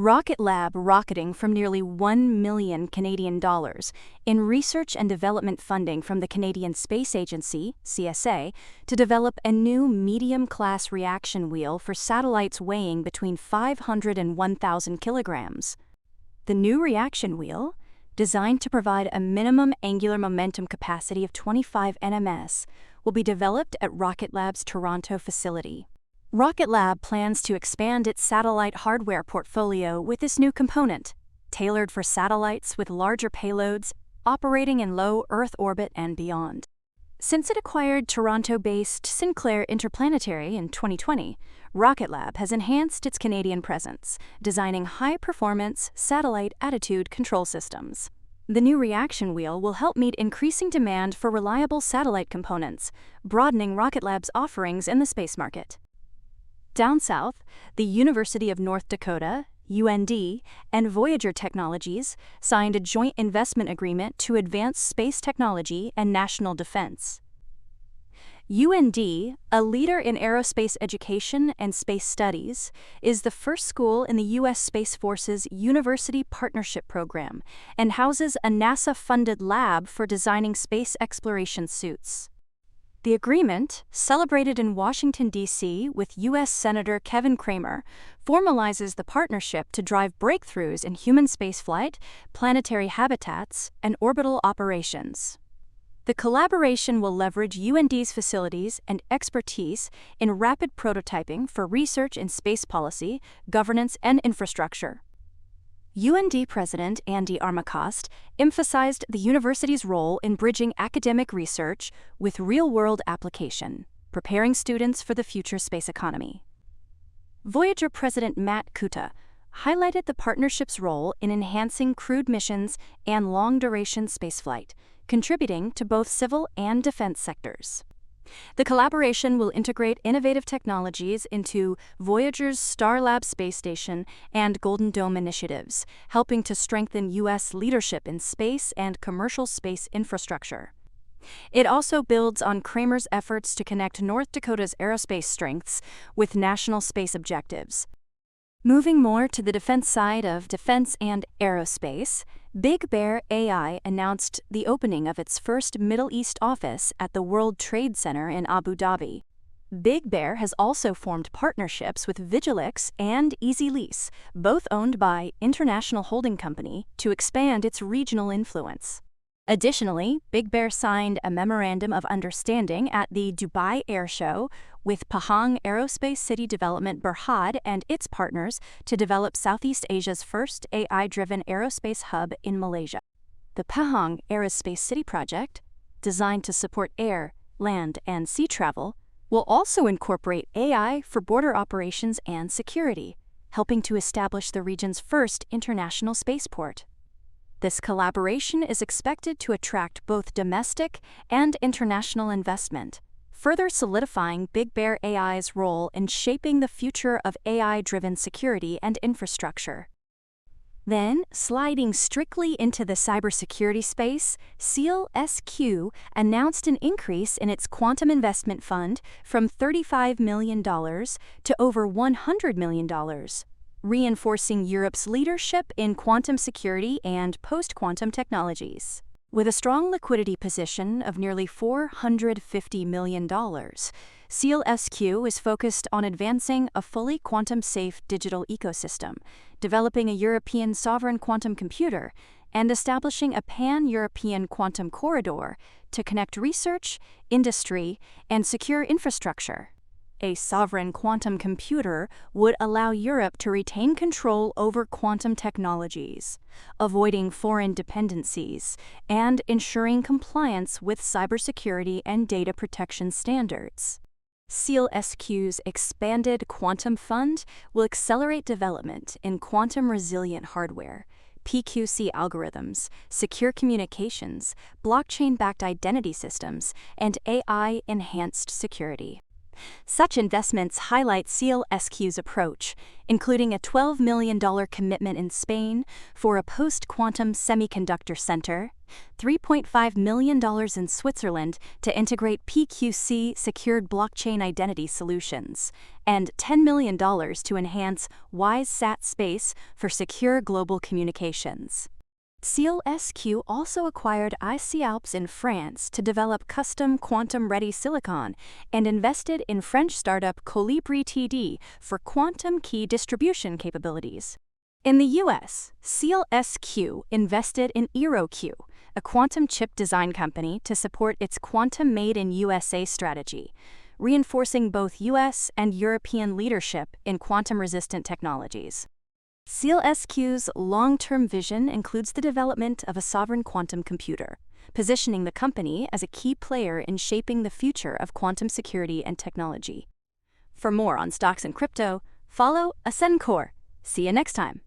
Rocket Lab rocketing from nearly $1 million Canadian dollars in research and development funding from the Canadian Space Agency, CSA, to develop a new medium-class reaction wheel for satellites weighing between 500 and 1,000 kilograms. The new reaction wheel, designed to provide a minimum angular momentum capacity of 25 nms, will be developed at Rocket Lab's Toronto facility. Rocket Lab plans to expand its satellite hardware portfolio with this new component, tailored for satellites with larger payloads operating in low Earth orbit and beyond. Since it acquired Toronto-based Sinclair Interplanetary in 2020, Rocket Lab has enhanced its Canadian presence, designing high-performance satellite attitude control systems. The new reaction wheel will help meet increasing demand for reliable satellite components, broadening Rocket Lab's offerings in the space market. Down south, the University of North Dakota, UND, and Voyager Technologies signed a joint investment agreement to advance space technology and national defense. UND, a leader in aerospace education and space studies, is the first school in the U.S. Space Force's University Partnership Program and houses a NASA-funded lab for designing space exploration suits. The agreement, celebrated in Washington, D.C. with U.S. Senator Kevin Cramer, formalizes the partnership to drive breakthroughs in human spaceflight, planetary habitats, and orbital operations. The collaboration will leverage UND's facilities and expertise in rapid prototyping for research in space policy, governance, and infrastructure. UND President Andy Armacost emphasized the university's role in bridging academic research with real-world application, preparing students for the future space economy. Voyager President Matt Kuta highlighted the partnership's role in enhancing crewed missions and long-duration spaceflight, contributing to both civil and defense sectors. The collaboration will integrate innovative technologies into Voyager's Starlab space station and Golden Dome initiatives, helping to strengthen U.S. leadership in space and commercial space infrastructure. It also builds on Cramer's efforts to connect North Dakota's aerospace strengths with national space objectives. Moving more to the defense side of defense and aerospace, BigBearAI announced the opening of its first Middle East office at the World Trade Center in Abu Dhabi. BigBear has also formed partnerships with Vigilix and EasyLease, both owned by International Holding Company, to expand its regional influence. Additionally, BigBear signed a memorandum of understanding at the Dubai Air Show with Pahang Aerospace City Development Berhad and its partners to develop Southeast Asia's first AI-driven aerospace hub in Malaysia. The Pahang Aerospace City project, designed to support air, land, and sea travel, will also incorporate AI for border operations and security, helping to establish the region's first international spaceport. This collaboration is expected to attract both domestic and international investment, further solidifying BigBearAI's role in shaping the future of AI-driven security and infrastructure. Then, sliding strictly into the cybersecurity space, SEALSQ announced an increase in its quantum investment fund from $35 million to over $100 million. Reinforcing Europe's leadership in quantum security and post-quantum technologies. With a strong liquidity position of nearly $450 million, SEALSQ is focused on advancing a fully quantum-safe digital ecosystem, developing a European sovereign quantum computer, and establishing a pan-European quantum corridor to connect research, industry, and secure infrastructure. A sovereign quantum computer would allow Europe to retain control over quantum technologies, avoiding foreign dependencies, and ensuring compliance with cybersecurity and data protection standards. SEALSQ's expanded quantum fund will accelerate development in quantum-resilient hardware, PQC algorithms, secure communications, blockchain-backed identity systems, and AI-enhanced security. Such investments highlight SEALSQ's approach, including a $12 million commitment in Spain for a post-quantum semiconductor center, $3.5 million in Switzerland to integrate PQC secured blockchain identity solutions, and $10 million to enhance WISE sat space for secure global communications. SEALSQ also acquired IC Alps in France to develop custom quantum-ready silicon and invested in French startup Colibri TD for quantum key distribution capabilities. In the US, SEALSQ invested in EroQ, a quantum chip design company to support its Quantum Made in USA strategy, reinforcing both US and European leadership in quantum-resistant technologies. SEALSQ's long-term vision includes the development of a sovereign quantum computer, positioning the company as a key player in shaping the future of quantum security and technology. For more on stocks and crypto, follow Ascencore. See you next time.